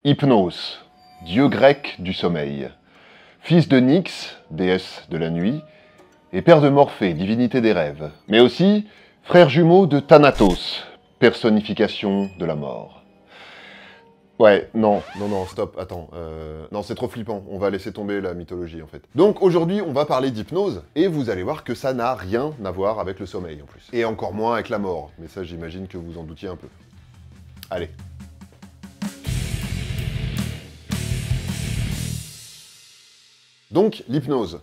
Hypnos, dieu grec du sommeil. Fils de Nyx, déesse de la nuit, et père de Morphée, divinité des rêves. Mais aussi frère jumeau de Thanatos, personnification de la mort. Ouais, non, stop, attends. Non, c'est trop flippant, on va laisser tomber la mythologie en fait. Donc aujourd'hui, on va parler d'hypnose, et vous allez voir que ça n'a rien à voir avec le sommeil en plus. Et encore moins avec la mort, mais ça j'imagine que vous en doutiez un peu. Allez. Donc, l'hypnose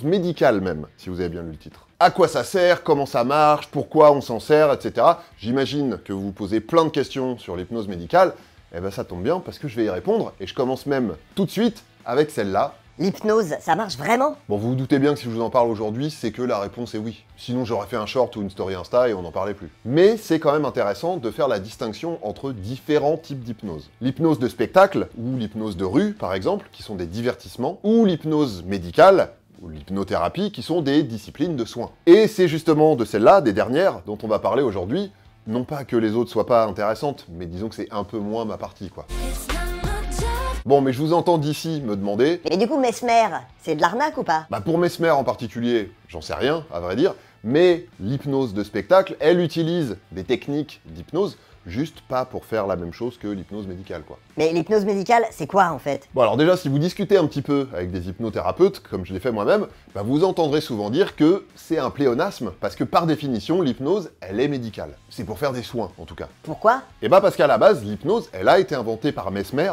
médicale même, si vous avez bien lu le titre. À quoi ça sert, comment ça marche, pourquoi on s'en sert, etc. J'imagine que vous vous posez plein de questions sur l'hypnose médicale. Eh ben ça tombe bien, parce que je vais y répondre, et je commence même tout de suite avec celle-là. L'hypnose, ça marche vraiment? Bon, vous vous doutez bien que si je vous en parle aujourd'hui, c'est que la réponse est oui. Sinon, j'aurais fait un short ou une story Insta et on n'en parlait plus. Mais c'est quand même intéressant de faire la distinction entre différents types d'hypnose. L'hypnose de spectacle, ou l'hypnose de rue, par exemple, qui sont des divertissements, ou l'hypnose médicale, ou l'hypnothérapie, qui sont des disciplines de soins. Et c'est justement de celles-là, des dernières, dont on va parler aujourd'hui. Non pas que les autres soient pas intéressantes, mais disons que c'est un peu moins ma partie, quoi. Bon, mais je vous entends d'ici me demander... Et du coup, Mesmer, c'est de l'arnaque ou pas? Bah pour Mesmer en particulier, j'en sais rien, à vrai dire, mais l'hypnose de spectacle, elle utilise des techniques d'hypnose, juste pas pour faire la même chose que l'hypnose médicale, quoi. Mais l'hypnose médicale, c'est quoi en fait? Bon alors déjà, si vous discutez un petit peu avec des hypnothérapeutes, comme je l'ai fait moi-même, bah vous entendrez souvent dire que c'est un pléonasme, parce que par définition, l'hypnose, elle est médicale. C'est pour faire des soins, en tout cas. Pourquoi? Et bah parce qu'à la base, l'hypnose, elle a été inventée par Mesmer.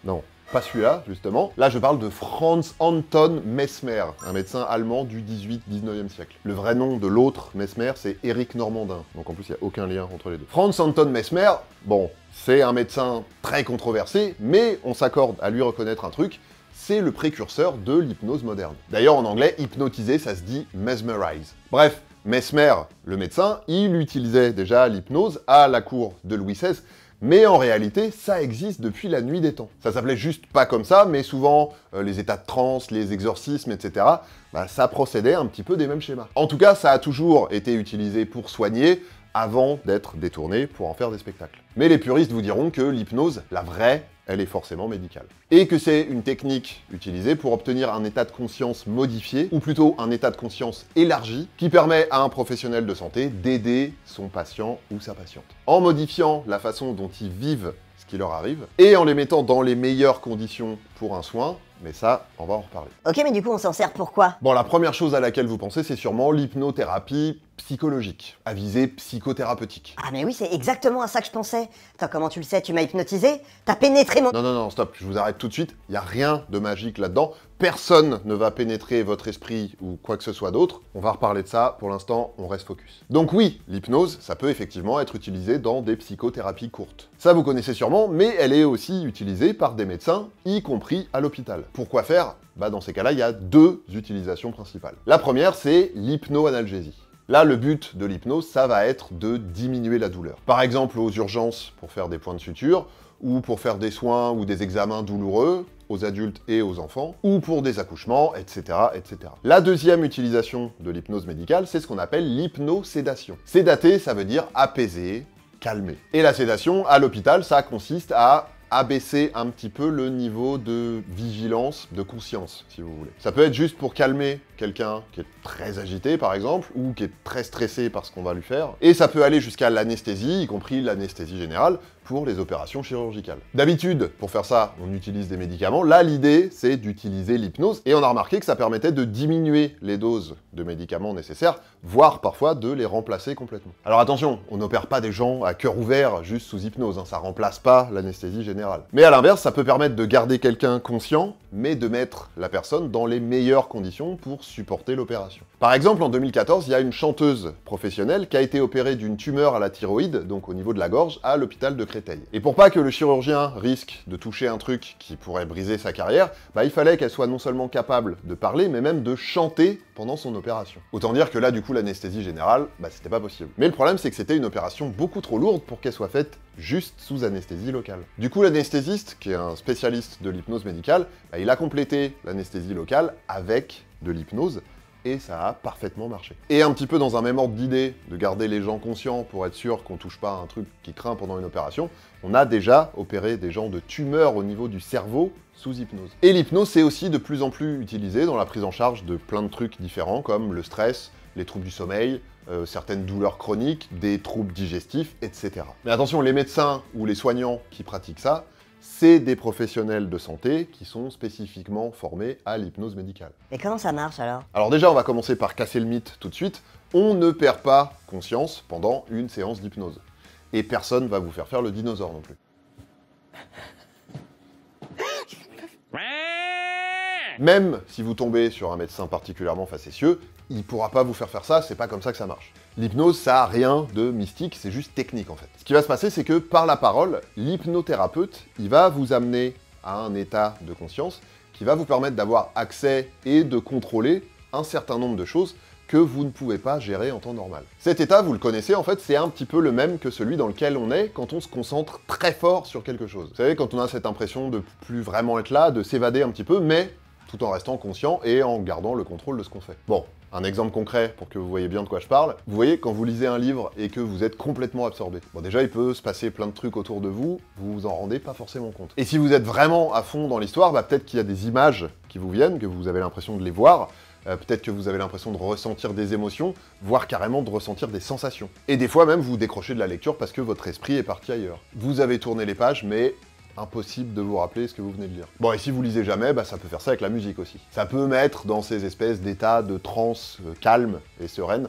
Non, pas celui-là, justement. Là, je parle de Franz Anton Mesmer, un médecin allemand du 18-19e siècle. Le vrai nom de l'autre Mesmer, c'est Éric Normandin. Donc en plus, il n'y a aucun lien entre les deux. Franz Anton Mesmer, bon, c'est un médecin très controversé, mais on s'accorde à lui reconnaître un truc, c'est le précurseur de l'hypnose moderne. D'ailleurs, en anglais, hypnotiser, ça se dit mesmerize. Bref, Mesmer, le médecin, il utilisait déjà l'hypnose à la cour de Louis XVI, mais en réalité, ça existe depuis la nuit des temps. Ça s'appelait juste pas comme ça, mais souvent, les états de transe, les exorcismes, etc., bah, ça procédait un petit peu des mêmes schémas. En tout cas, ça a toujours été utilisé pour soigner, avant d'être détourné pour en faire des spectacles. Mais les puristes vous diront que l'hypnose, la vraie, elle est forcément médicale. Et que c'est une technique utilisée pour obtenir un état de conscience modifié, ou plutôt un état de conscience élargi, qui permet à un professionnel de santé d'aider son patient ou sa patiente. En modifiant la façon dont ils vivent ce qui leur arrive, et en les mettant dans les meilleures conditions pour un soin, mais ça, on va en reparler. Ok, mais du coup, on s'en sert pourquoi? Bon, la première chose à laquelle vous pensez, c'est sûrement l'hypnothérapie psychologique, à visée psychothérapeutique. Ah mais oui, c'est exactement à ça que je pensais. Attends, comment tu le sais? Tu m'as hypnotisé? T'as pénétré mon... Non, stop, je vous arrête tout de suite. Il n'y a rien de magique là-dedans. Personne ne va pénétrer votre esprit ou quoi que ce soit d'autre. On va reparler de ça. Pour l'instant, on reste focus. Donc oui, l'hypnose, ça peut effectivement être utilisé dans des psychothérapies courtes. Ça, vous connaissez sûrement, mais elle est aussi utilisée par des médecins, y compris à l'hôpital. Pourquoi faire? Bah dans ces cas-là, il y a deux utilisations principales. La première, c'est l'hypnoanalgésie. Là, le but de l'hypnose, ça va être de diminuer la douleur. Par exemple, aux urgences, pour faire des points de suture, ou pour faire des soins ou des examens douloureux, aux adultes et aux enfants, ou pour des accouchements, etc., etc. La deuxième utilisation de l'hypnose médicale, c'est ce qu'on appelle l'hypnosédation. Sédater, ça veut dire apaiser, calmer. Et la sédation, à l'hôpital, ça consiste à abaisser un petit peu le niveau de vigilance, de conscience, si vous voulez. Ça peut être juste pour calmer quelqu'un qui est très agité, par exemple, ou qui est très stressé par ce qu'on va lui faire. Et ça peut aller jusqu'à l'anesthésie, y compris l'anesthésie générale, pour les opérations chirurgicales. D'habitude, pour faire ça, on utilise des médicaments. Là, l'idée, c'est d'utiliser l'hypnose. Et on a remarqué que ça permettait de diminuer les doses de médicaments nécessaires, voire parfois de les remplacer complètement. Alors attention, on n'opère pas des gens à cœur ouvert juste sous hypnose, hein, ça remplace pas l'anesthésie générale. Mais à l'inverse, ça peut permettre de garder quelqu'un conscient, mais de mettre la personne dans les meilleures conditions pour supporter l'opération. Par exemple, en 2014, il y a une chanteuse professionnelle qui a été opérée d'une tumeur à la thyroïde, donc au niveau de la gorge, à l'hôpital de Créteil. Et pour pas que le chirurgien risque de toucher un truc qui pourrait briser sa carrière, bah il fallait qu'elle soit non seulement capable de parler, mais même de chanter pendant son opération. Autant dire que là, du coup, l'anesthésie générale, bah c'était pas possible. Mais le problème, c'est que c'était une opération beaucoup trop lourde pour qu'elle soit faite juste sous anesthésie locale. Du coup, l'anesthésiste, qui est un spécialiste de l'hypnose médicale, bah, il a complété l'anesthésie locale avec de l'hypnose, et ça a parfaitement marché. Et un petit peu dans un même ordre d'idée, de garder les gens conscients pour être sûr qu'on touche pas à un truc qui craint pendant une opération, on a déjà opéré des gens de tumeurs au niveau du cerveau sous hypnose. Et l'hypnose, c'est aussi de plus en plus utilisé dans la prise en charge de plein de trucs différents, comme le stress, les troubles du sommeil, certaines douleurs chroniques, des troubles digestifs, etc. Mais attention, les médecins ou les soignants qui pratiquent ça, c'est des professionnels de santé qui sont spécifiquement formés à l'hypnose médicale. Et comment ça marche alors? Alors déjà, on va commencer par casser le mythe tout de suite. On ne perd pas conscience pendant une séance d'hypnose. Et personne va vous faire le dinosaure non plus. Même si vous tombez sur un médecin particulièrement facétieux, il pourra pas vous faire ça, c'est pas comme ça que ça marche. L'hypnose, ça a rien de mystique, c'est juste technique en fait. Ce qui va se passer, c'est que par la parole, l'hypnothérapeute, il va vous amener à un état de conscience qui va vous permettre d'avoir accès et de contrôler un certain nombre de choses que vous ne pouvez pas gérer en temps normal. Cet état, vous le connaissez, en fait, c'est un petit peu le même que celui dans lequel on est quand on se concentre très fort sur quelque chose. Vous savez, quand on a cette impression de plus vraiment être là, de s'évader un petit peu, mais tout en restant conscient et en gardant le contrôle de ce qu'on fait. Bon, un exemple concret pour que vous voyez bien de quoi je parle. Vous voyez, quand vous lisez un livre et que vous êtes complètement absorbé. Bon, déjà, il peut se passer plein de trucs autour de vous, vous vous en rendez pas forcément compte. Et si vous êtes vraiment à fond dans l'histoire, bah peut-être qu'il y a des images qui vous viennent, que vous avez l'impression de les voir, peut-être que vous avez l'impression de ressentir des émotions, voire carrément de ressentir des sensations. Et des fois même, vous décrochez de la lecture parce que votre esprit est parti ailleurs. Vous avez tourné les pages, mais impossible de vous rappeler ce que vous venez de lire. Bon, et si vous lisez jamais, bah ça peut faire ça avec la musique aussi. Ça peut mettre dans ces espèces d'états de transe calme et sereine,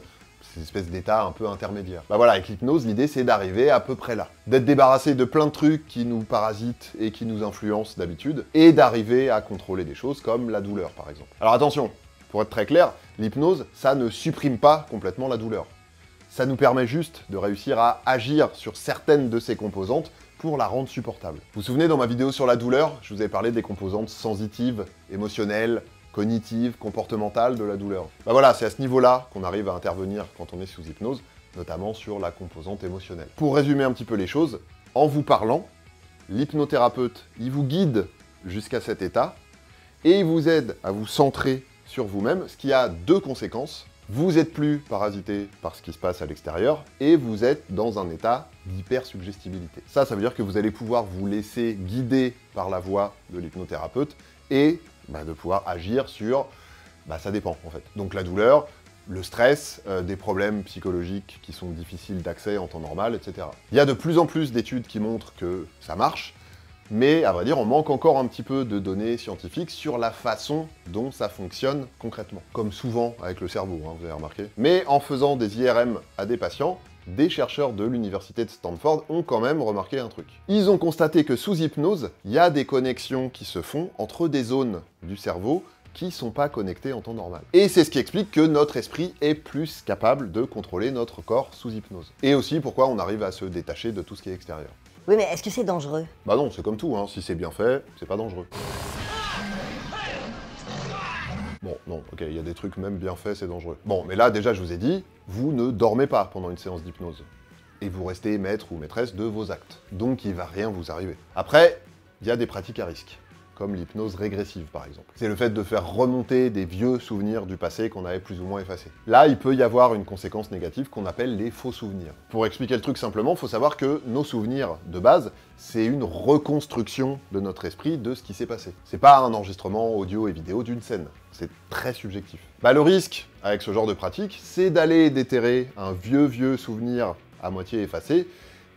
ces espèces d'états un peu intermédiaires. Bah voilà, avec l'hypnose, l'idée c'est d'arriver à peu près là. D'être débarrassé de plein de trucs qui nous parasitent et qui nous influencent d'habitude, et d'arriver à contrôler des choses comme la douleur par exemple. Alors attention, pour être très clair, l'hypnose, ça ne supprime pas complètement la douleur. Ça nous permet juste de réussir à agir sur certaines de ses composantes pour la rendre supportable. Vous vous souvenez, dans ma vidéo sur la douleur, je vous avais parlé des composantes sensitives, émotionnelles, cognitives, comportementales de la douleur. Bah voilà, c'est à ce niveau-là qu'on arrive à intervenir quand on est sous hypnose, notamment sur la composante émotionnelle. Pour résumer un petit peu les choses, en vous parlant, l'hypnothérapeute, il vous guide jusqu'à cet état, et il vous aide à vous centrer sur vous-même, ce qui a deux conséquences. Vous êtes plus parasité par ce qui se passe à l'extérieur et vous êtes dans un état d'hypersuggestibilité. Ça veut dire que vous allez pouvoir vous laisser guider par la voix de l'hypnothérapeute et de pouvoir agir sur... ça dépend en fait. Donc la douleur, le stress, des problèmes psychologiques qui sont difficiles d'accès en temps normal, etc. Il y a de plus en plus d'études qui montrent que ça marche, mais à vrai dire, on manque encore un petit peu de données scientifiques sur la façon dont ça fonctionne concrètement. Comme souvent avec le cerveau, vous avez remarqué. Mais en faisant des IRM à des patients, des chercheurs de l'université de Stanford ont quand même remarqué un truc. Ils ont constaté que sous hypnose, il y a des connexions qui se font entre des zones du cerveau qui sont pas connectées en temps normal. Et c'est ce qui explique que notre esprit est plus capable de contrôler notre corps sous hypnose. Et aussi pourquoi on arrive à se détacher de tout ce qui est extérieur. Oui, mais est-ce que c'est dangereux? Bah non, c'est comme tout, si c'est bien fait, c'est pas dangereux. Bon, non, ok, il y a des trucs même bien faits, c'est dangereux. Bon, mais là, déjà, je vous ai dit, vous ne dormez pas pendant une séance d'hypnose. Et vous restez maître ou maîtresse de vos actes. Donc, il va rien vous arriver. Après, il y a des pratiques à risque, comme l'hypnose régressive, par exemple. C'est le fait de faire remonter des vieux souvenirs du passé qu'on avait plus ou moins effacés. Là, il peut y avoir une conséquence négative qu'on appelle les faux souvenirs. Pour expliquer le truc simplement, il faut savoir que nos souvenirs de base, c'est une reconstruction de notre esprit de ce qui s'est passé. C'est pas un enregistrement audio et vidéo d'une scène. C'est très subjectif. Le risque, avec ce genre de pratique, c'est d'aller déterrer un vieux souvenir à moitié effacé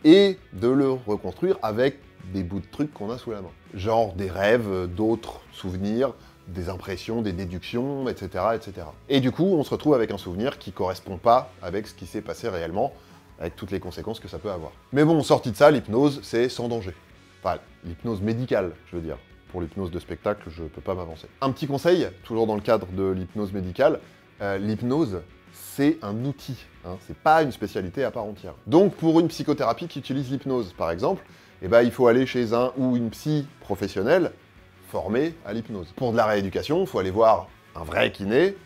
et de le reconstruire avec des bouts de trucs qu'on a sous la main. Genre des rêves, d'autres souvenirs, des impressions, des déductions, etc., etc. Et du coup, on se retrouve avec un souvenir qui correspond pas avec ce qui s'est passé réellement, avec toutes les conséquences que ça peut avoir. Mais bon, sorti de ça, l'hypnose, c'est sans danger. Enfin, l'hypnose médicale, je veux dire. Pour l'hypnose de spectacle, je peux pas m'avancer. Un petit conseil, toujours dans le cadre de l'hypnose médicale, l'hypnose, c'est un outil, c'est pas une spécialité à part entière. Donc, pour une psychothérapie qui utilise l'hypnose, par exemple, il faut aller chez un ou une psy professionnelle formée à l'hypnose. Pour de la rééducation, il faut aller voir un vrai kiné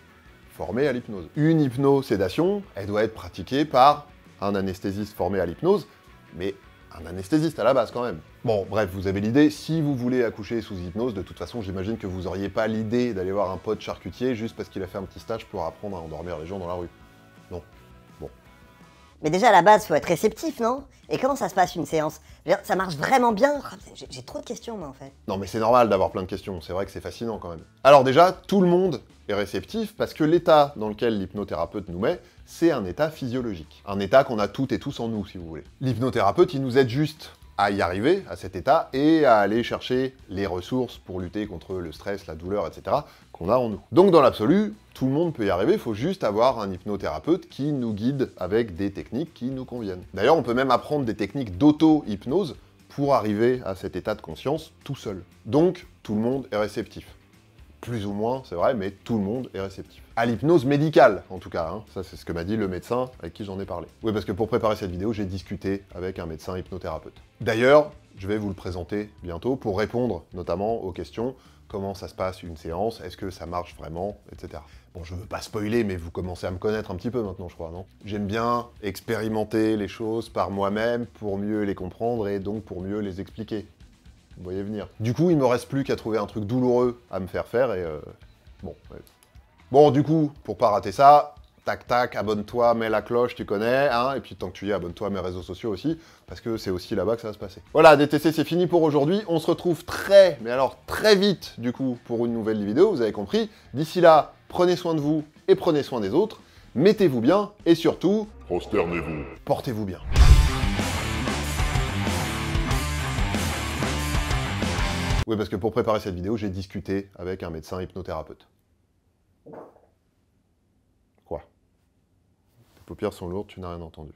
formé à l'hypnose. Une hypnosédation, elle doit être pratiquée par un anesthésiste formé à l'hypnose, mais un anesthésiste à la base quand même. Bon, bref, vous avez l'idée, si vous voulez accoucher sous hypnose, de toute façon, j'imagine que vous auriez pas l'idée d'aller voir un pote charcutier juste parce qu'il a fait un petit stage pour apprendre à endormir les gens dans la rue. Non. Bon. Mais déjà, à la base, faut être réceptif, non? Et comment ça se passe, une séance? Je veux dire, ça marche vraiment bien? J'ai trop de questions, moi, en fait. Non mais c'est normal d'avoir plein de questions, c'est vrai que c'est fascinant quand même. Alors déjà, tout le monde est réceptif parce que l'état dans lequel l'hypnothérapeute nous met, c'est un état physiologique. Un état qu'on a toutes et tous en nous, si vous voulez. L'hypnothérapeute, il nous aide juste à y arriver, à cet état, et à aller chercher les ressources pour lutter contre le stress, la douleur, etc., qu'on a en nous. Donc dans l'absolu, tout le monde peut y arriver, il faut juste avoir un hypnothérapeute qui nous guide avec des techniques qui nous conviennent. D'ailleurs, on peut même apprendre des techniques d'auto-hypnose pour arriver à cet état de conscience tout seul. Donc, tout le monde est réceptif. Plus ou moins, c'est vrai, mais tout le monde est réceptif. À l'hypnose médicale, en tout cas. Hein. Ça, c'est ce que m'a dit le médecin avec qui j'en ai parlé. Oui, parce que pour préparer cette vidéo, j'ai discuté avec un médecin hypnothérapeute. D'ailleurs, je vais vous le présenter bientôt pour répondre notamment aux questions comment ça se passe une séance, est-ce que ça marche vraiment, etc. Bon, je veux pas spoiler, mais vous commencez à me connaître un petit peu maintenant, je crois, non? J'aime bien expérimenter les choses par moi-même pour mieux les comprendre et donc pour mieux les expliquer. Vous voyez venir. Du coup, il me reste plus qu'à trouver un truc douloureux à me faire faire et bon. Ouais. Bon, du coup, pour pas rater ça, tac tac, abonne-toi, mets la cloche, tu connais, hein, et puis tant que tu y es, abonne-toi à mes réseaux sociaux aussi, parce que c'est aussi là-bas que ça va se passer. Voilà, DTC, c'est fini pour aujourd'hui. On se retrouve mais alors très vite, du coup, pour une nouvelle vidéo, vous avez compris. D'ici là, prenez soin de vous et prenez soin des autres. Mettez-vous bien et surtout, Prosternez-vous. portez-vous bien. Oui, parce que pour préparer cette vidéo, j'ai discuté avec un médecin hypnothérapeute. Quoi? Les paupières sont lourdes, tu n'as rien entendu.